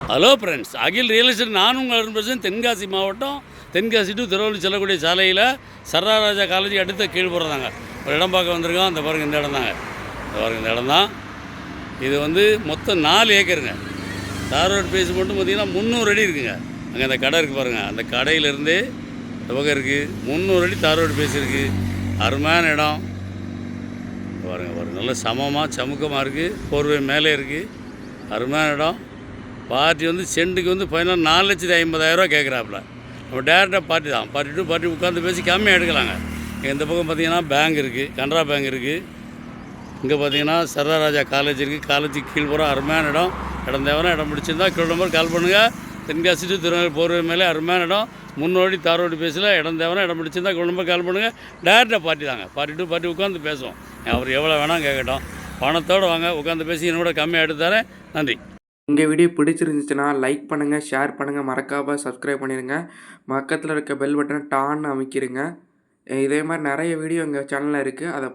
Hello friends, அகில் real estate நான் உங்கள் அருண் பேசுகிறேன். தென்காசி மாவட்டம், தென்காசி டு திருவள்ளூர் செல்லக்கூடிய சாலையில் சர்தாராஜா காலேஜ் அடுத்த கீழ்புறம் தாங்க ஒரு இடம் பார்க்க வந்திருக்கோம். அந்த பாருங்கள், இந்த இடம் தாங்க. இந்த பாருங்கள், இந்த இடம் தான். இது வந்து மொத்தம் 4 ஏக்கருங்க. தார் ரோடு பேஸ் மட்டும் பார்த்திங்கன்னா 300 அடி இருக்குங்க. அங்கே அந்த கடை இருக்குது பாருங்கள். அந்த கடையிலேருந்தே இந்த பக்கம் இருக்குது 300 அடி தார் ரோடு பேஸ் இருக்குது. அருமையான இடம் பாருங்கள். நல்ல சமமாக சமுக்கமாக இருக்குது. போர்வை மேலே இருக்குது. அருமையான இடம். பார்ட்டி வந்து சென்ட்டுக்கு வந்து ஃபைனல் 4,50,000 கேட்குறாப்புல. நம்ம டேரெக்டாக பார்ட்டி தான். பார்ட்டி டு பார்ட்டி உட்காந்து பேசி கம்மியாக எடுக்கலாங்க. இந்த பக்கம் பார்த்திங்கன்னா பேங்க் இருக்குது, கனரா பேங்க் இருக்குது. இங்கே பார்த்திங்கன்னா சர்தாராஜா காலேஜ் இருக்குது. காலேஜுக்கு கீழ்புறம் அருமையான இடம். இடம் தேவைன்னா இடம் பிடிச்சிருந்தா கிலோ நம்பர் கால் பண்ணுங்கள். தென்காசி டு திருநெல்வேலி போர்வை மேலே அருமையான இடம். 300 அடி தார் ரோடு பேசல. இடம் தேவைன்னா இடம் பிடிச்சிருந்தா கிலோ நம்பர் கால் பண்ணுங்கள். டேரெக்டாக பார்ட்டி தாங்க. பார்ட்டி டு பார்ட்டி உட்காந்து பேசுவோம். அவர் எவ்வளோ வேணால் கேட்கட்டும். பணத்தோடு வாங்க, உட்காந்து பேசி என்னோட கம்மியாக எடுத்து தரேன். நன்றி. உங்கள் வீடியோ பிடிச்சிருந்துச்சுன்னா லைக் பண்ணுங்கள், ஷேர் பண்ணுங்கள், மறக்காமல் சப்ஸ்கிரைப் பண்ணிடுங்க. பக்கத்தில் இருக்க பெல் பட்டனை டான்னு அமைக்கிடுங்க. இதே மாதிரி நிறைய வீடியோ எங்கள் சேனலில் இருக்குது. அதை